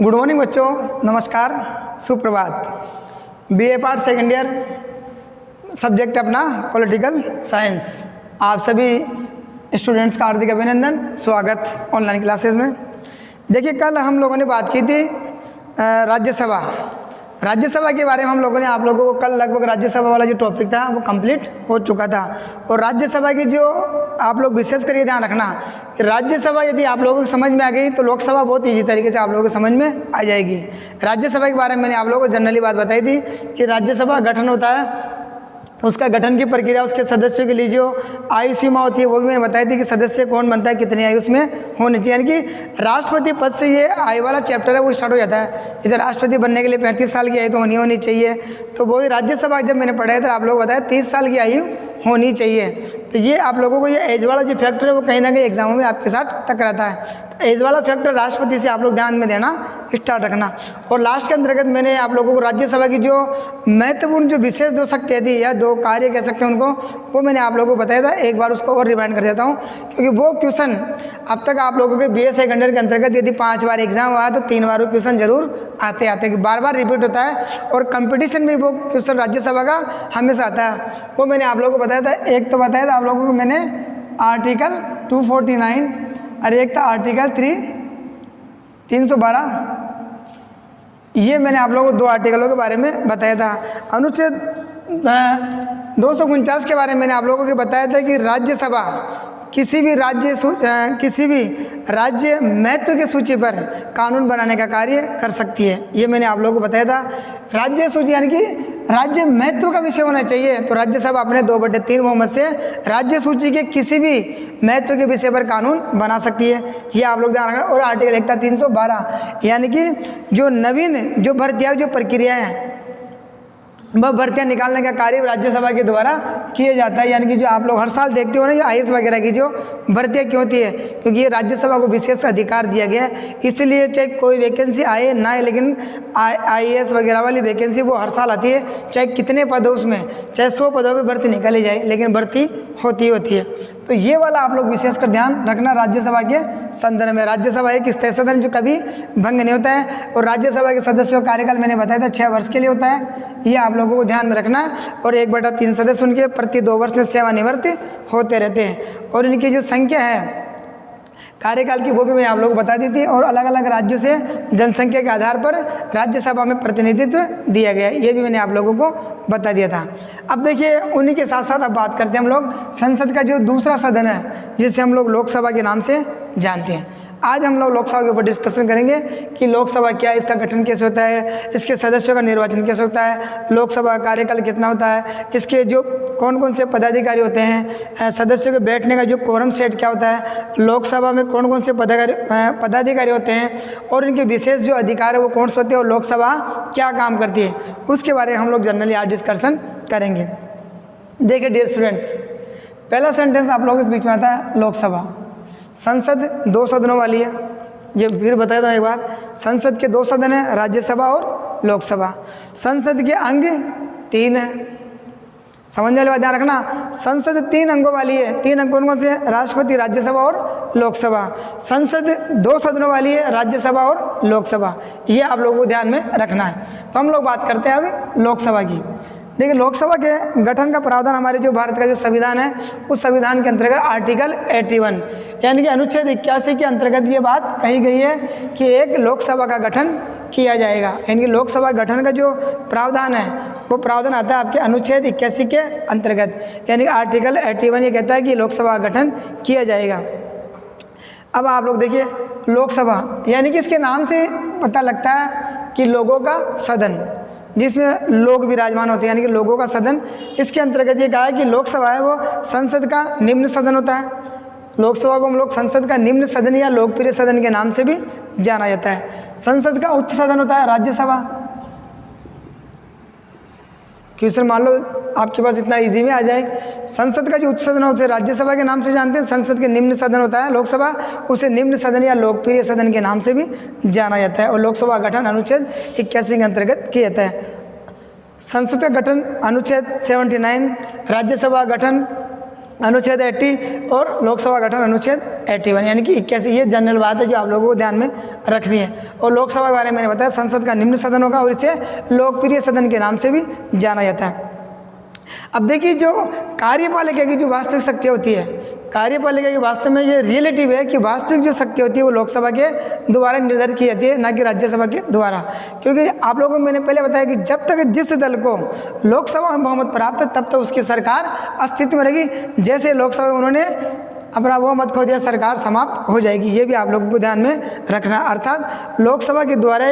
Good morning बच्चों, नमस्कार, सुप्रभात। BA part second year, subject अपना पॉलिटिकल साइंस। आप सभी स्टूडेंट्स का हार्दिक अभिनंदन, स्वागत ऑनलाइन क्लासेस में। देखिए, कल हम लोगों ने बात की थी राज्यसभा के बारे में। हम लोगों ने आप लोगों को कल लगभग राज्यसभा वाला जो टॉपिक था वो कंप्लीट हो चुका था। और राज्यसभा की जो आप लोग विशेष करके ध्यान रखना कि राज्यसभा यदि आप लोगों को समझ में आ गई तो लोकसभा बहुत ईजी तरीके से आप लोगों को समझ में आ जाएगी। राज्यसभा के बारे में मैंने आप लोगों को जनरली बात बताई थी कि राज्यसभा गठन होता है, उसका गठन की प्रक्रिया, उसके सदस्यों के लिए जो आयु सीमा होती है वो भी मैंने बताई थी कि सदस्य कौन बनता है, कितनी आयु उसमें होनी चाहिए। यानी कि राष्ट्रपति पद से ये आयु वाला चैप्टर है वो स्टार्ट हो जाता है। जैसे राष्ट्रपति बनने के लिए 35 साल की आयु तो होनी चाहिए, तो वही राज्यसभा जब मैंने पढ़ाया था आप लोग बताया 30 साल की आयु होनी चाहिए। तो ये आप लोगों को ये एज वाला जो फैक्टर है वो कहीं ना कहीं एग्जामों में आपके साथ टकराता है। तो एज वाला फैक्टर राष्ट्रपति से आप लोग ध्यान में देना स्टार्ट रखना। और लास्ट के अंतर्गत मैंने आप लोगों को राज्यसभा की जो महत्वपूर्ण जो विशेष दो शक्तियाँ थी या दो कार्य कह सकते हैं उनको, वो मैंने आप लोगों को बताया था। एक बार उसको और रिमाइंड कर देता हूँ, क्योंकि वो क्वेश्चन अब तक आप लोगों के बीए सेकेंड ईयर के अंतर्गत यदि 5 बार एग्जाम हुआ तो 3 बार वो क्वेश्चन जरूर आते बार बार रिपीट होता है। और कंपटीशन में वो क्वेश्चन राज्यसभा का हमेशा आता है। वो मैंने आप लोगों को बताया था। एक तो बताया था आप लोगों को मैंने आर्टिकल 249 और एक था आर्टिकल 312। ये मैंने आप लोगों को दो आर्टिकलों के बारे में बताया था। अनुच्छेद 249 के बारे में मैंने आप लोगों को बताया था कि राज्यसभा किसी भी राज्य महत्व की सूची पर कानून बनाने का कार्य कर सकती है। ये मैंने आप लोगों को बताया था। राज्य सूची यानी कि राज्य महत्व का विषय होना चाहिए, तो राज्यसभा अपने 2/3 बहुमत से राज्य सूची के किसी भी महत्व के विषय पर कानून बना सकती है। ये आप लोग ध्यान रखना। और आर्टिकल 1 था 312, यानी कि जो नवीन जो भर्तियाँ जो प्रक्रियाएँ हैं वह भर्तियाँ निकालने का कार्य राज्यसभा के द्वारा किया जाता है। यानी कि जो आप लोग हर साल देखते हो ना, ये आईएएस वगैरह की जो भर्तियाँ क्यों होती है, क्योंकि ये राज्यसभा को विशेष अधिकार दिया गया है। इसलिए चाहे कोई वैकेंसी आए ना आए, लेकिन आईएएस वगैरह वाली वैकेंसी वो हर साल आती है। चाहे कितने पद हो उसमें, चाहे 100 पदों पर भर्ती निकाली जाए, लेकिन भर्ती होती है। तो ये वाला आप लोग विशेषकर ध्यान रखना राज्यसभा के संदर्भ में। राज्यसभा एक स्थायी सदन जो कभी भंग नहीं होता है। और राज्यसभा के सदस्यों का कार्यकाल मैंने बताया था 6 वर्ष के लिए होता है। ये आप लोगों को ध्यान में रखना है। और 1/3 सदस्य उनके प्रति 2 वर्ष में सेवानिवृत्त होते रहते हैं। और इनकी जो संख्या है कार्यकाल की वो भी मैंने आप लोगों को बता दी थी। और अलग अलग राज्यों से जनसंख्या के आधार पर राज्यसभा में प्रतिनिधित्व दिया गया, ये भी मैंने आप लोगों को बता दिया था। अब देखिए, उन्हीं के साथ साथ अब बात करते हैं हम लोग संसद का जो दूसरा सदन है, जिसे हम लोग लोकसभा के नाम से जानते हैं। आज हम लोग लोकसभा के ऊपर डिस्कशन करेंगे कि लोकसभा क्या है, इसका गठन कैसे होता है, इसके सदस्यों का निर्वाचन कैसे होता है, लोकसभा का कार्यकाल कितना होता है, इसके जो कौन कौन से पदाधिकारी होते हैं, सदस्यों के बैठने का जो कोरम सेट क्या होता है, लोकसभा में कौन कौन से पदाधिकारी होते हैं और इनके विशेष जो अधिकार है वो कौन से होते हैं, और लोकसभा क्या काम करती है, उसके बारे में हम लोग जनरली आज डिस्कशन करेंगे। देखिए डियर स्टूडेंट्स, पहला सेंटेंस आप लोगों के बीच में आता है लोकसभा। संसद 2 सदनों वाली है, ये फिर बताया था एक बार। संसद के 2 सदन हैं, राज्यसभा और लोकसभा। संसद के अंग 3 हैं, समझने वाली बात ध्यान रखना। संसद 3 अंगों वाली है। 3 अंग कौन कौन से हैं? राष्ट्रपति, राज्यसभा और लोकसभा। संसद 2 सदनों वाली है, राज्यसभा और लोकसभा। ये आप लोगों को ध्यान में रखना है। तो हम लोग बात करते हैं अभी लोकसभा की। देखिए, लोकसभा के गठन का प्रावधान हमारे जो भारत का जो संविधान है उस संविधान के अंतर्गत आर्टिकल 81 यानी कि अनुच्छेद 81 के अंतर्गत ये बात कही गई है कि एक लोकसभा का गठन किया जाएगा। यानी कि लोकसभा गठन का जो प्रावधान है वो प्रावधान आता है आपके अनुच्छेद 81 के अंतर्गत। यानी कि आर्टिकल 81 ये कहता है कि लोकसभा का गठन किया जाएगा। अब आप लोग देखिए, लोकसभा यानी कि इसके नाम से पता लगता है कि लोगों का सदन, जिसमें लोग विराजमान होते हैं, यानी कि लोगों का सदन। इसके अंतर्गत ये कहा है कि लोकसभा है वो संसद का निम्न सदन होता है। लोकसभा को हम लोग संसद का निम्न सदन या लोकप्रिय सदन के नाम से भी जाना जाता है। संसद का उच्च सदन होता है राज्यसभा। क्वेश्चन मान लो आपके पास इतना इजी में आ जाए, संसद का जो उच्च सदन होता है राज्यसभा के नाम से जानते हैं, संसद के निम्न सदन होता है लोकसभा, उसे निम्न सदन या लोकप्रिय सदन के नाम से भी जाना जाता है। और लोकसभा गठन अनुच्छेद 81 के अंतर्गत किया जाता है। संसद का गठन अनुच्छेद 79, राज्यसभा गठन अनुच्छेद 80 और लोकसभा गठन अनुच्छेद 81 यानी कि 81। ये जनरल बात है जो आप लोगों को ध्यान में रखनी है। और लोकसभा के बारे में मैंने बताया संसद का निम्न सदन होगा और इसे लोकप्रिय सदन के नाम से भी जाना जाता है। अब देखिए जो कार्यपालिका की जो वास्तविक शक्ति होती है, कार्यपालिका की वास्तव में ये रिलेटिव है कि वास्तविक जो शक्ति होती है वो लोकसभा के द्वारा निर्धारित की जाती है, ना कि राज्यसभा के द्वारा। क्योंकि आप लोगों को मैंने पहले बताया कि जब तक जिस दल को लोकसभा में बहुमत प्राप्त है तब तक उसकी सरकार अस्तित्व में रहेगी। जैसे लोकसभा में उन्होंने अपना बहुमत खो दिया, सरकार समाप्त हो जाएगी। ये भी आप लोगों को ध्यान में रखना। अर्थात लोकसभा के द्वारा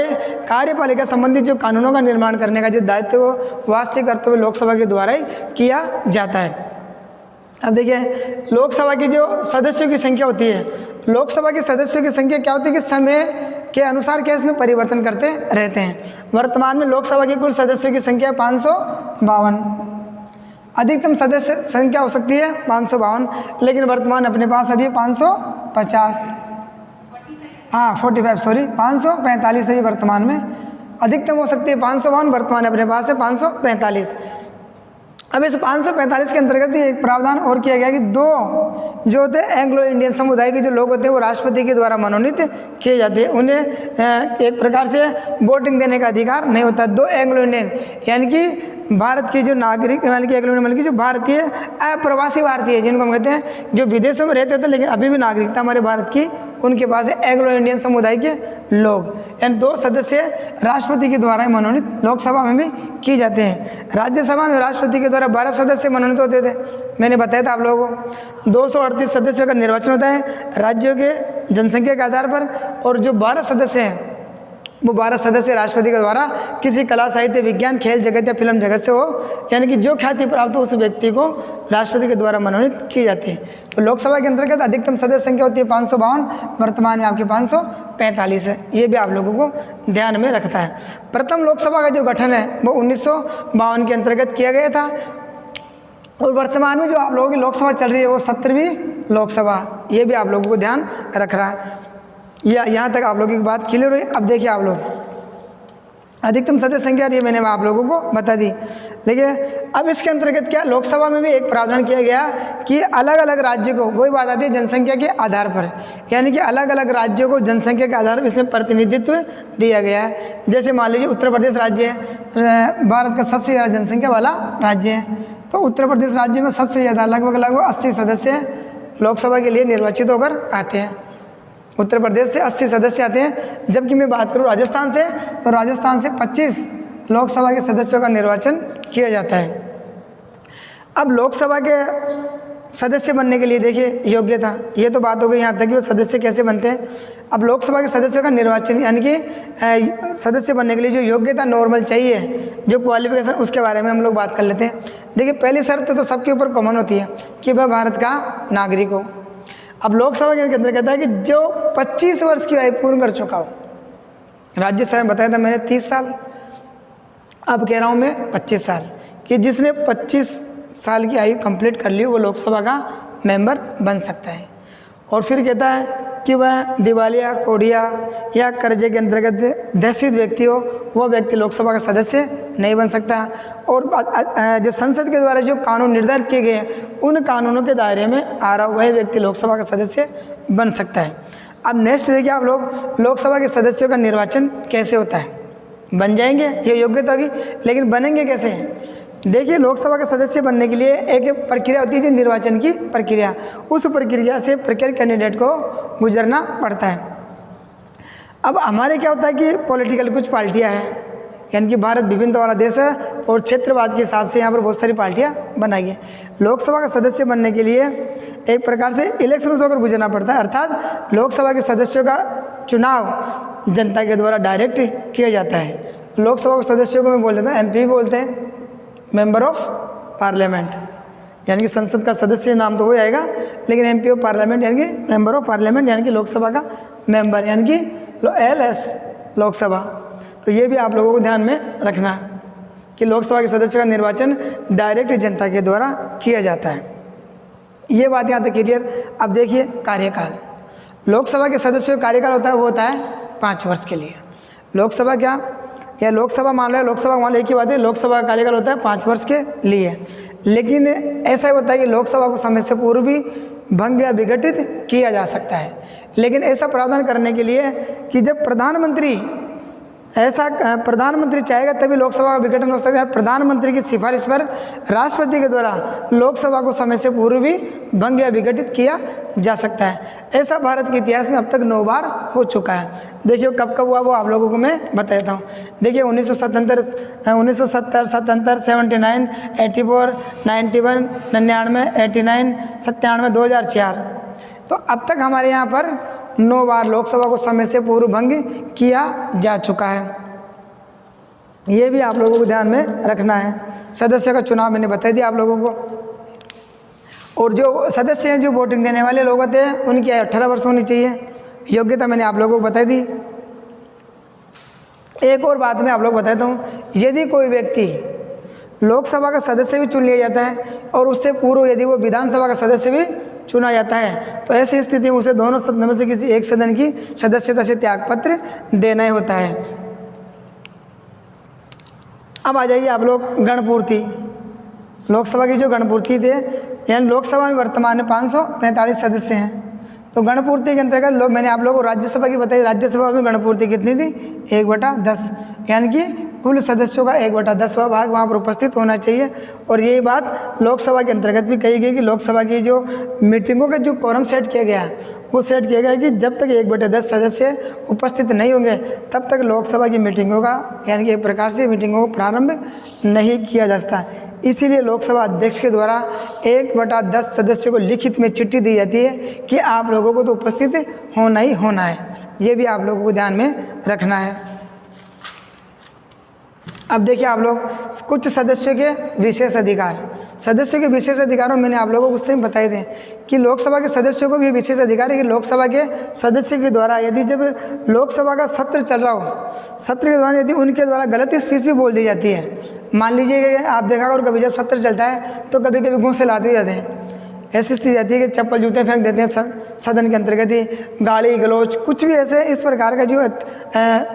कार्यपालिका संबंधित जो कानूनों का निर्माण करने का जो दायित्व वो वास्तविक कर्तव्य लोकसभा के द्वारा ही किया जाता है। अब देखिए लोकसभा की जो सदस्यों की संख्या होती है, लोकसभा के सदस्यों की संख्या क्या होती है कि समय के अनुसार क्या इसमें परिवर्तन करते रहते हैं। वर्तमान में लोकसभा की कुल सदस्यों की संख्या 552, अधिकतम सदस्य संख्या हो सकती है 552, लेकिन वर्तमान अपने पास अभी 550, हाँ 45 सॉरी 545 है वर्तमान में। अधिकतम हो सकती है 552, वर्तमान अपने पास है 545। अब इस 545 के अंतर्गत एक प्रावधान और किया गया कि दो जो होते हैं एंग्लो इंडियन समुदाय के जो लोग होते हैं वो राष्ट्रपति के द्वारा मनोनीत किए जाते हैं। उन्हें एक प्रकार से वोटिंग देने का अधिकार नहीं होता। दो एंग्लो इंडियन यानी कि भारत के जो नागरिक यानी कि एंग्लो इंडियन मतलब कि जो भारतीय अप्रवासी भारतीय जिनको हम कहते हैं, जो विदेशों में रहते थे लेकिन अभी भी नागरिकता हमारे भारत की उनके पास है, एंग्लो इंडियन समुदाय के लोग। यानी दो सदस्य राष्ट्रपति के द्वारा मनोनीत लोकसभा में भी किए जाते हैं। राज्यसभा में राष्ट्रपति के द्वारा 12 सदस्य मनोनीत होते थे, मैंने बताया था आप लोगों को। 238 सदस्यों का निर्वाचन होता है राज्यों के जनसंख्या के आधार पर, और जो 12 सदस्य हैं वो 12 सदस्य राष्ट्रपति के द्वारा किसी कला, साहित्य, विज्ञान, खेल जगत या फिल्म जगत से हो, यानी कि जो ख्याति प्राप्त हो उस व्यक्ति को राष्ट्रपति के द्वारा मनोनीत की जाती है। तो लोकसभा के अंतर्गत अधिकतम सदस्य संख्या होती है 552, वर्तमान में आपके 545 है। ये भी आप लोगों को ध्यान में रखता है। प्रथम लोकसभा का जो गठन है वो 1952 के अंतर्गत किया गया था, और वर्तमान में जो आप लोगों की लोकसभा चल रही है वो 17वीं लोकसभा। ये भी आप लोगों को ध्यान रख रहा है। यहाँ तक आप लोगों की बात क्लियर हुई। अब देखिए आप लोग अधिकतम सदस्य संख्या ये मैंने आप लोगों को बता दी। देखिए अब इसके अंतर्गत क्या लोकसभा में भी एक प्रावधान किया गया कि अलग अलग राज्य को, वही बात आती है जनसंख्या के आधार पर, यानी कि अलग अलग राज्यों को जनसंख्या के आधार पर इसमें प्रतिनिधित्व दिया गया है। जैसे मान लीजिए उत्तर प्रदेश राज्य है, भारत का सबसे ज़्यादा जनसंख्या वाला राज्य है, तो उत्तर प्रदेश राज्य में सबसे ज़्यादा लगभग 80 सदस्य लोकसभा के लिए निर्वाचित होकर आते हैं। उत्तर प्रदेश से 80 सदस्य आते हैं। जबकि मैं बात करूँ राजस्थान से, तो राजस्थान से 25 लोकसभा के सदस्यों का निर्वाचन किया जाता है। अब लोकसभा के सदस्य बनने के लिए देखिए योग्यता, ये तो बात हो गई यहाँ तक कि वो सदस्य कैसे बनते हैं। अब लोकसभा के सदस्यों का निर्वाचन यानी कि सदस्य बनने के लिए जो योग्यता नॉर्मल चाहिए, जो क्वालिफिकेशन, उसके बारे में हम लोग बात कर लेते हैं। देखिए पहली शर्त तो सबके ऊपर कॉमन होती है कि वह भारत का नागरिक हो। अब लोकसभा के अंदर कहता है कि जो 25 वर्ष की आयु पूर्ण कर चुका हो, राज्यसभा में बताया था मैंने 30 साल, अब कह रहा हूँ मैं 25 साल, कि जिसने 25 साल की आयु कंप्लीट कर ली वो लोकसभा का मेंबर बन सकता है। और फिर कहता है कि वह दिवालिया, कोडिया या कर्जे के अंतर्गत दहशत व्यक्ति हो, वह व्यक्ति लोकसभा का सदस्य नहीं बन सकता। और जो संसद के द्वारा जो कानून निर्धारित किए गए हैं उन कानूनों के दायरे में आ रहा वह व्यक्ति लोकसभा का सदस्य बन सकता है। अब नेक्स्ट देखिए आप लोग लोकसभा के सदस्यों का निर्वाचन कैसे होता है। बन जाएंगे, ये योग्यता होगी, लेकिन बनेंगे कैसे? देखिए लोकसभा के सदस्य बनने के लिए एक प्रक्रिया होती है जो निर्वाचन की प्रक्रिया, उस प्रक्रिया से प्रत्येक कैंडिडेट को गुजरना पड़ता है। अब हमारे क्या होता है कि पॉलिटिकल कुछ पार्टियां हैं, यानी कि भारत विभिन्नता वाला देश है और क्षेत्रवाद के हिसाब से यहाँ पर बहुत सारी पार्टियां बनाई गई। लोकसभा का सदस्य बनने के लिए एक प्रकार से इलेक्शन से होकर गुजरना पड़ता है, अर्थात लोकसभा के सदस्यों का चुनाव जनता के द्वारा डायरेक्ट किया जाता है। लोकसभा के सदस्यों को मैं बोल देता हूँ MP बोलते हैं, मेंबर ऑफ पार्लियामेंट, यानी कि संसद का सदस्य नाम तो हो जाएगा, लेकिन MP ऑफ पार्लियामेंट यानी कि मेंबर ऑफ पार्लियामेंट यानी कि लोकसभा का मेंबर, यानी कि LS लोकसभा। तो ये भी आप लोगों को ध्यान में रखना कि लोकसभा के सदस्यों का निर्वाचन डायरेक्ट जनता के द्वारा किया जाता है। ये बात यहाँ तक क्लियर। अब देखिए कार्यकाल, लोकसभा के सदस्यों का कार्यकाल होता है वो होता है 5 वर्ष के लिए। लोकसभा क्या या लोकसभा मान लो, लोकसभा मान लो, एक ही बात है, लोकसभा का कार्यकाल होता है 5 वर्ष के लिए, लेकिन ऐसा होता है कि लोकसभा को समय से पूर्व भी भंग या विघटित किया जा सकता है। लेकिन ऐसा प्रावधान करने के लिए कि जब प्रधानमंत्री चाहेगा तभी लोकसभा का विघटन हो सकता है। प्रधानमंत्री की सिफारिश पर राष्ट्रपति के द्वारा लोकसभा को समय से पूर्व भी भंग या विघटित किया जा सकता है। ऐसा भारत के इतिहास में अब तक 9 बार हो चुका है। देखिए कब कब हुआ वो आप लोगों को मैं बता देता हूँ। देखिए 1970, 77, 79, 84, 91, 99, 89, 97, 2004। तो अब तक हमारे यहाँ पर 9 बार लोकसभा को समय से पूर्व भंग किया जा चुका है। ये भी आप लोगों को ध्यान में रखना है। सदस्य का चुनाव मैंने बता दिया आप लोगों को। और जो सदस्य हैं, जो वोटिंग देने वाले लोग होते हैं, उनकी आयु 18 वर्ष होनी चाहिए। योग्यता मैंने आप लोगों को बता दी। एक और बात मैं आप लोग बताता हूँ, यदि कोई व्यक्ति लोकसभा का सदस्य भी चुन लिया जाता है और उससे पूर्व यदि वो विधानसभा का सदस्य भी चुना जाता है, तो ऐसी स्थिति में उसे दोनों सदनों में से किसी एक सदन की सदस्यता से त्यागपत्र देना ही होता है। अब आ जाइए आप लोग गणपूर्ति। लोकसभा की जो गणपूर्ति थे, यानी लोकसभा में वर्तमान में 545 सदस्य हैं। तो गणपूर्ति के अंतर्गत लोग, मैंने आप लोगों को राज्यसभा की बताई, राज्यसभा में गणपूर्ति कितनी थी? 1/10, यानी कि कुल सदस्यों का 1/10वां भाग वहाँ पर उपस्थित होना चाहिए। और यही बात लोकसभा के अंतर्गत भी कही गई कि लोकसभा की जो मीटिंगों का जो कोरम सेट किया गया, वो सेट किया गया कि जब तक 1/10 सदस्य उपस्थित नहीं होंगे तब तक लोकसभा की मीटिंगों का, यानी कि एक प्रकार से मीटिंगों को प्रारंभ नहीं किया जा सकता। इसीलिए लोकसभा अध्यक्ष के द्वारा 1/10 सदस्यों को लिखित में चिट्ठी दी जाती है कि आप लोगों को तो उपस्थित होना ही होना है। ये भी आप लोगों को ध्यान में रखना है। अब देखिए आप लोग कुछ सदस्यों के विशेष अधिकार। सदस्यों के विशेष अधिकारों में मैंने आप लोगों को उससे बताए थे कि लोकसभा के सदस्यों को भी विशेष अधिकार है कि लोकसभा के सदस्य के द्वारा यदि जब लोकसभा का सत्र चल रहा हो, सत्र के दौरान यदि उनके द्वारा गलत स्पीच भी बोल दी जाती है, मान लीजिए आप देखा और कभी जब सत्र चलता है तो कभी कभी घूंसे लाते जाते हैं, ऐसी स्थिति आती है कि चप्पल जूते फेंक देते हैं सदन के अंतर्गत ही, गाली गलौज कुछ भी ऐसे इस प्रकार का जो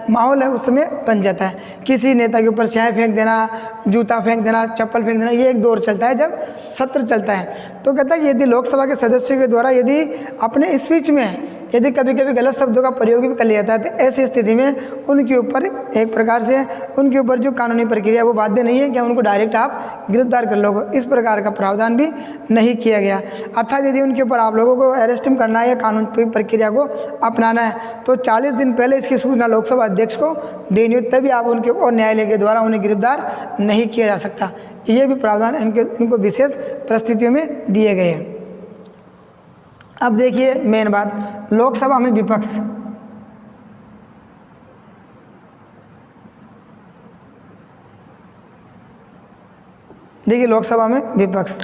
माहौल है उसमें बन जाता है। किसी नेता के ऊपर स्याही फेंक देना, जूता फेंक देना, चप्पल फेंक देना, ये एक दौर चलता है जब सत्र चलता है। तो कहता है कि यदि लोकसभा के सदस्यों के द्वारा यदि अपने स्पीच में यदि कभी कभी गलत शब्दों का प्रयोग भी कर लिया जाता है, तो ऐसी स्थिति में उनके ऊपर एक प्रकार से उनके ऊपर जो कानूनी प्रक्रिया वो बाध्य नहीं है कि उनको डायरेक्ट आप गिरफ्तार कर लोगे, इस प्रकार का प्रावधान भी नहीं किया गया। अर्थात यदि उनके ऊपर आप लोगों को अरेस्ट करना है या कानून प्रक्रिया को अपनाना है तो 40 दिन पहले इसकी सूचना लोकसभा अध्यक्ष को देनी हो, तभी आप उनके ऊपर न्यायालय के द्वारा उन्हें गिरफ्तार नहीं किया जा सकता। ये भी प्रावधान इनको विशेष परिस्थितियों में दिए गए हैं। अब देखिए मेन बात, लोकसभा में विपक्ष। देखिए लोकसभा में विपक्ष,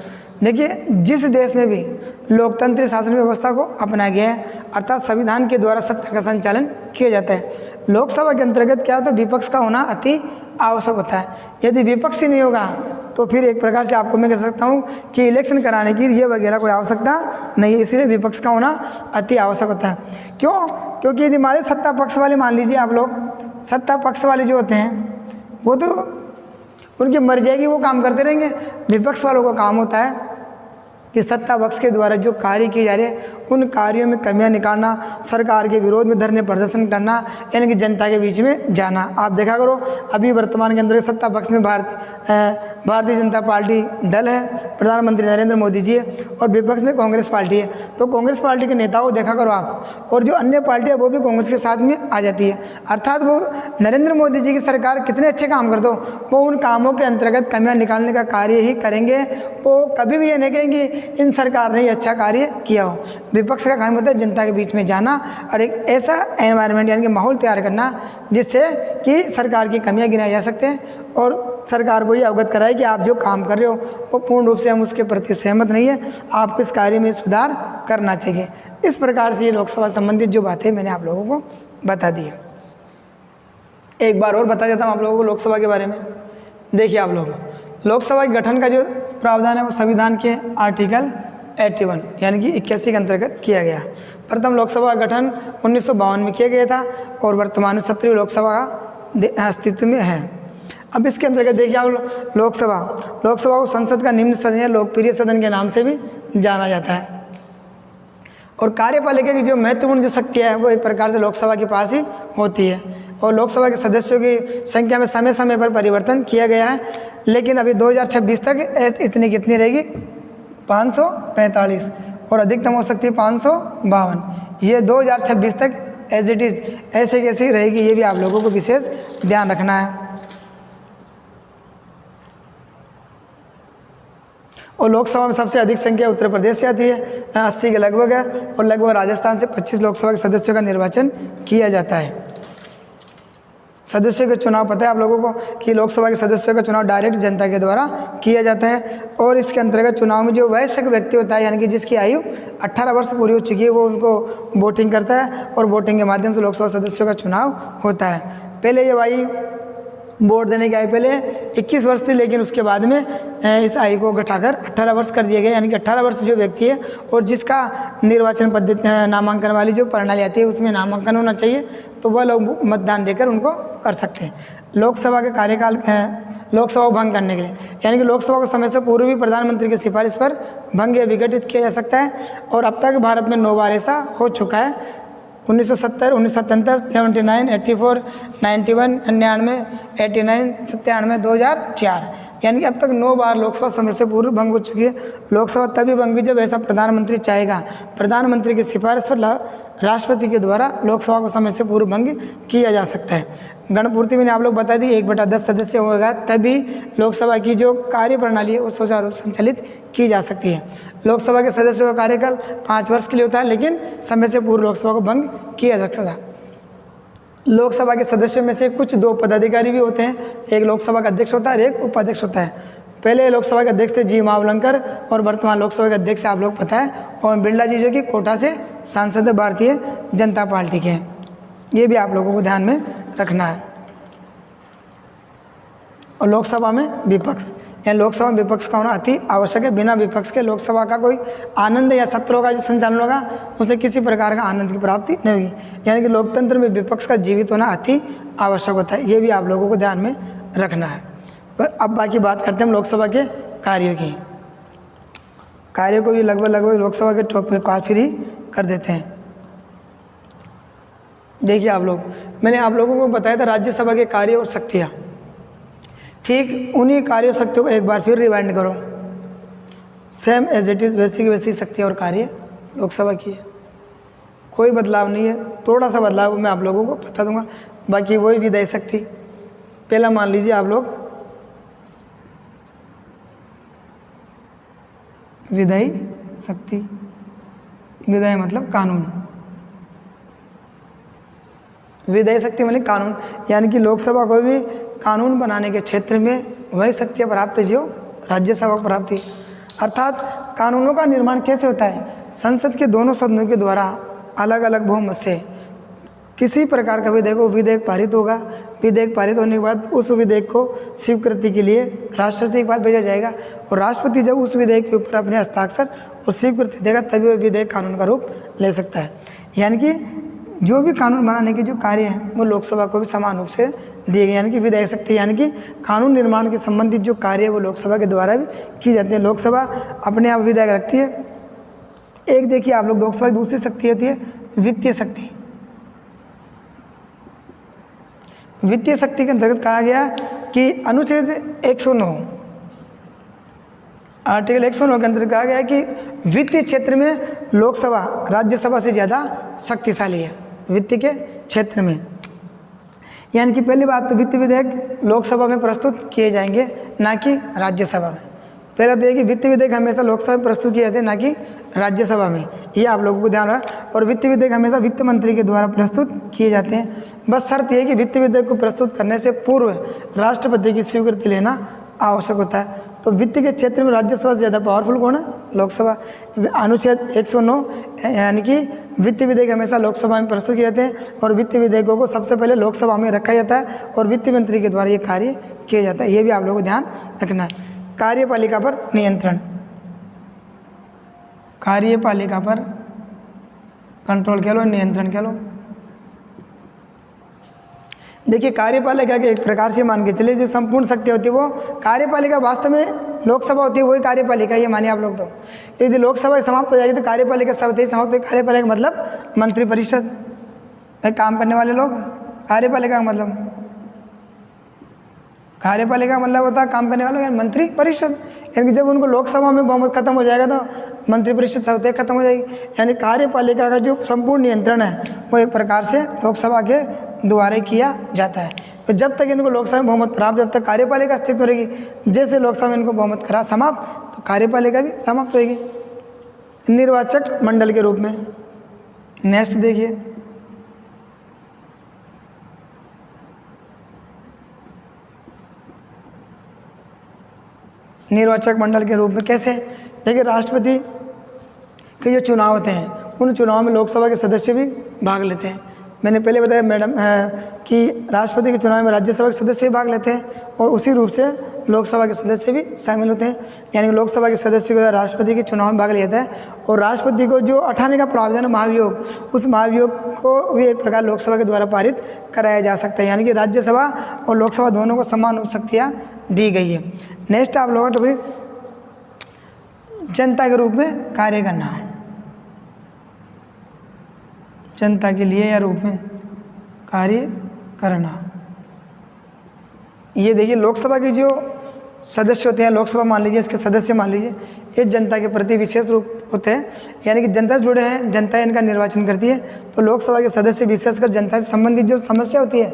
देखिए जिस देश में भी लोकतंत्र शासन व्यवस्था को अपनाया गया है, अर्थात संविधान के द्वारा सत्ता का संचालन किया जाता है, लोकसभा के अंतर्गत क्या होता है? विपक्ष का होना अति आवश्यक होता है। यदि विपक्ष ही नहीं होगा तो फिर एक प्रकार से आपको मैं कह सकता हूँ कि इलेक्शन कराने की ये वगैरह कोई आवश्यकता नहीं है। इसलिए विपक्ष का होना अति आवश्यक होता है। क्यों? क्योंकि यदि हमारे सत्ता पक्ष वाले, मान लीजिए आप लोग, सत्ता पक्ष वाले जो होते हैं वो तो उनकी मर्जी है कि वो काम करते रहेंगे। विपक्ष वालों का काम होता है कि सत्ता पक्ष के द्वारा जो कार्य किए जा रहे हैं उन कार्यों में कमियां निकालना, सरकार के विरोध में धरने प्रदर्शन करना, यानी कि जनता के बीच में जाना। आप देखा करो अभी वर्तमान के अंदर सत्ता पक्ष में भारतीय जनता पार्टी दल है, प्रधानमंत्री नरेंद्र मोदी जी है, और विपक्ष में कांग्रेस पार्टी है। तो कांग्रेस पार्टी के नेताओं को देखा करो आप, और जो अन्य पार्टियाँ वो भी कांग्रेस के साथ में आ जाती है। अर्थात वो नरेंद्र मोदी जी की सरकार कितने अच्छे काम करते हो, वो उन कामों के अंतर्गत कमियाँ निकालने का कार्य ही करेंगे। वो कभी भी ये नहीं कहेंगे इन सरकार ने अच्छा कार्य किया हो। विपक्ष का काम होता है जनता के बीच में जाना और एक ऐसा एनवायरनमेंट यानी कि माहौल तैयार करना जिससे कि सरकार की कमियां गिनाई जा सकते हैं और सरकार को ये अवगत कराए कि आप जो काम कर रहे हो वो पूर्ण रूप से हम उसके प्रति सहमत नहीं है, आपको इस कार्य में सुधार करना चाहिए। इस प्रकार से ये लोकसभा संबंधित जो बातें मैंने आप लोगों को बता दी है। एक बार और बता देता हूँ आप लोगों को लोकसभा के बारे में। देखिए आप लोग, लोकसभा के गठन का जो प्रावधान है वो संविधान के आर्टिकल 81 यानी कि 81 के अंतर्गत किया गया। प्रथम लोकसभा का गठन 1952 में किया गया था और वर्तमान में 17वीं लोकसभा का अस्तित्व में है। अब इसके अंतर्गत देखिए आप लोकसभा को संसद का निम्न सदन या लोकप्रिय सदन के नाम से भी जाना जाता है। और कार्यपालिका की जो महत्वपूर्ण जो शक्तियाँ है वो एक प्रकार से लोकसभा के पास ही होती है। और लोकसभा के सदस्यों की संख्या में समय समय पर परिवर्तन किया गया है, लेकिन अभी 2026 तक इतनी कितनी रहेगी 545 और अधिकतम हो सकती है 552। ये 2026 तक एज इट इज़ ऐसे कैसी रहेगी, ये भी आप लोगों को विशेष ध्यान रखना है। और लोकसभा में सबसे अधिक संख्या उत्तर प्रदेश से आती है, 80 के लगभग है, और लगभग राजस्थान से 25 लोकसभा के सदस्यों का निर्वाचन किया जाता है। सदस्यों के चुनाव पता है आप लोगों को कि लोकसभा के सदस्यों का चुनाव डायरेक्ट जनता के द्वारा किया जाता है। और इसके अंतर्गत चुनाव में जो वयस्क व्यक्ति होता है, यानी कि जिसकी आयु 18 वर्ष पूरी हो चुकी है, वो उनको वोटिंग करता है और वोटिंग के माध्यम से लोकसभा सदस्यों का चुनाव होता है। पहले ये भाई वोट देने की आयु पहले 21 वर्ष थी, लेकिन उसके बाद में इस आयु को घटाकर 18 वर्ष कर दिया गया, यानी कि 18 वर्ष जो व्यक्ति है और जिसका निर्वाचन पद्धति नामांकन वाली जो प्रणाली आती है उसमें नामांकन होना चाहिए, तो वह लोग मतदान देकर उनको कर सकते हैं। लोकसभा के कार्यकाल लोकसभा को भंग करने के लिए, यानी कि लोकसभा को समय से पूर्व भी प्रधानमंत्री की सिफारिश पर भंग या विघटित किया जा सकता है। और अब तक भारत में 9 बार ऐसा हो चुका है। 1970, 1977, 79, 84, 91, 99, 89, 97, 2004, यानी कि अब तक 9 बार लोकसभा समय से पूर्व भंग हो चुकी है। लोकसभा तभी भंग हुई जब ऐसा प्रधानमंत्री चाहेगा। प्रधानमंत्री की सिफारिश पर राष्ट्रपति के द्वारा लोकसभा को समय से पूर्व भंग किया जा सकता है। गणपूर्ति मैंने आप लोग बता दी 1/10 सदस्य होगा, तभी लोकसभा की जो कार्य प्रणाली है वो सुचारू रूप से संचालित की जा सकती है। लोकसभा के सदस्यों का कार्यकाल 5 वर्ष के लिए होता है, लेकिन समय से पूर्व लोकसभा को भंग किया जा सकता है। लोकसभा के सदस्यों में से कुछ 2 पदाधिकारी भी होते हैं, एक लोकसभा का अध्यक्ष होता है और एक उपाध्यक्ष होता है। पहले लोकसभा के अध्यक्ष थे जी मावलंकर और वर्तमान लोकसभा के अध्यक्ष आप लोग पता है ओम बिरला जी, जो कि कोटा से सांसद भारतीय जनता पार्टी के हैं। ये भी आप लोगों को ध्यान में रखना है। और लोकसभा में विपक्ष, या लोकसभा में विपक्ष का होना अति आवश्यक है। बिना विपक्ष के लोकसभा का कोई आनंद या सत्रों का जो संचालन होगा उसे किसी प्रकार का आनंद की प्राप्ति नहीं होगी। यानी कि लोकतंत्र में विपक्ष का जीवित होना अति आवश्यक होता है, ये भी आप लोगों को ध्यान में रखना है। तो अब बाकी बात करते हैं हम लोकसभा के कार्यों की। कार्यों को भी लगभग लोकसभा के टॉपिक काफी ही कर देते हैं। देखिए आप लोग, मैंने आप लोगों को बताया था राज्यसभा के कार्य और शक्तियाँ, ठीक उन्हीं कार्य शक्तियों को एक बार फिर रिवाइंड करो। सेम एज इट इज़, वैसी शक्तियाँ और कार्य लोकसभा की है, कोई बदलाव नहीं है। थोड़ा सा बदलाव मैं आप लोगों को बता दूंगा, बाकी वही विधायी शक्ति। पहला मान लीजिए आप लोग विधायी शक्ति, विधायी मतलब कानून, विधायी शक्ति मतलब कानून, यानी कि लोकसभा को भी कानून बनाने के क्षेत्र में वही शक्तियाँ प्राप्त है जो राज्यसभा को प्राप्त है। अर्थात कानूनों का निर्माण कैसे होता है, संसद के दोनों सदनों के द्वारा अलग अलग बहुमत से किसी प्रकार का विधेयक पारित होगा। विधेयक पारित होने के बाद उस विधेयक को स्वीकृति के लिए राष्ट्रपति के पास भेजा जाएगा, और राष्ट्रपति जब उस विधेयक के ऊपर अपने हस्ताक्षर और स्वीकृति देगा तभी वह विधेयक कानून का रूप ले सकता है। यानी कि जो भी कानून बनाने के जो कार्य हैं वो लोकसभा को भी समान रूप से दिए गए, यानी कि विधायी शक्ति, यानी कि कानून निर्माण के संबंधित जो कार्य है वो लोकसभा के द्वारा भी की जाती है। लोकसभा अपने आप विधायक रखती है। एक देखिए आप लोग, लोकसभा की दूसरी शक्ति होती है वित्तीय शक्ति। वित्तीय शक्ति के अंतर्गत कहा गया कि अनुच्छेद 109 आर्टिकल 109 के अंतर्गत कहा गया है कि वित्तीय क्षेत्र में लोकसभा राज्यसभा से ज़्यादा शक्तिशाली है। वित्त के क्षेत्र में, यानी कि पहली बात तो वित्त विधेयक लोकसभा में प्रस्तुत किए जाएंगे, ना कि राज्यसभा में। पहला तो ये कि वित्त विधेयक हमेशा लोकसभा में प्रस्तुत किए जाते हैं, ना कि राज्यसभा में, ये आप लोगों को ध्यान रखना। और वित्त विधेयक हमेशा वित्त मंत्री के द्वारा प्रस्तुत किए जाते हैं। बस शर्त यह कि वित्त विधेयक को प्रस्तुत करने से पूर्व राष्ट्रपति की स्वीकृति लेना आवश्यक होता है। तो वित्त के क्षेत्र में राज्यसभा से ज़्यादा पावरफुल कौन है, लोकसभा। अनुच्छेद 109 यानी कि वित्त विधेयक हमेशा लोकसभा में प्रस्तुत किए जाते हैं, और वित्त विधेयकों को सबसे पहले लोकसभा में रखा जाता है और वित्त मंत्री के द्वारा ये कार्य किया जाता है। ये भी आप लोगों को ध्यान रखना है। कार्यपालिका पर नियंत्रण, कार्यपालिका पर कंट्रोल कह लो, नियंत्रण कह लो। देखिए कार्यपालिका के एक प्रकार से मान के चलिए जो संपूर्ण शक्ति होती है वो कार्यपालिका वास्तव में लोकसभा होती है, वही कार्यपालिका, ये मानिए आप लोग। तो यदि लोकसभा समाप्त हो जाएगी तो कार्यपालिका सब ही समाप्त हो। कार्यपालिका मतलब मंत्रिपरिषद में काम करने वाले लोग। कार्यपालिका का मतलब, कार्यपालिका का मतलब होता है काम करने वाले मंत्री परिषद। यानी कि जब उनको लोकसभा में बहुमत खत्म हो जाएगा तो मंत्रिपरिषद सब खत्म हो जाएगी। यानी कार्यपालिका का जो संपूर्ण नियंत्रण है वो एक प्रकार से लोकसभा के द्वारा किया जाता है। तो जब तक इनको लोकसभा में बहुमत प्राप्त, जब तक कार्यपालिका अस्तित्व में रहेगी, जैसे लोकसभा में इनको बहुमत करा समाप्त तो कार्यपालिका भी समाप्त होगी निर्वाचक मंडल के रूप में। नेक्स्ट देखिए, निर्वाचक मंडल के रूप में कैसे? देखिए राष्ट्रपति के जो चुनाव होते हैं उन चुनाव में लोकसभा के सदस्य भी भाग लेते हैं। मैंने पहले बताया मैडम कि राष्ट्रपति के चुनाव में राज्यसभा के सदस्य भी भाग लेते हैं और उसी रूप से लोकसभा के सदस्य भी शामिल होते हैं। यानी कि लोकसभा के सदस्य को राष्ट्रपति के चुनाव में भाग लिया जाता है और राष्ट्रपति को जो 98 का प्रावधान है महाभियोग, उस महाभियोग को भी एक प्रकार लोकसभा के द्वारा पारित कराया जा सकता है। यानी कि राज्यसभा और लोकसभा दोनों को समान शक्तियाँ दी गई है। नेक्स्ट आप लोगों को जनता के रूप में कार्य करना, जनता के लिए या रूप में कार्य करना। ये देखिए लोकसभा के जो सदस्य होते हैं, लोकसभा मान लीजिए, इसके सदस्य मान लीजिए, ये जनता के प्रति विशेष रूप होते हैं। यानी कि जनता से जुड़े हैं, जनता इनका निर्वाचन करती है। तो लोकसभा के सदस्य विशेषकर जनता से संबंधित जो समस्या होती है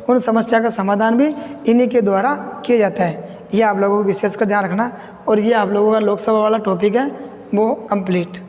उन समस्या का समाधान भी इन्हीं के द्वारा किया जाता है। ये आप लोगों को विशेषकर ध्यान रखना। और ये आप लोगों का लोकसभा वाला टॉपिक है वो कंप्लीट।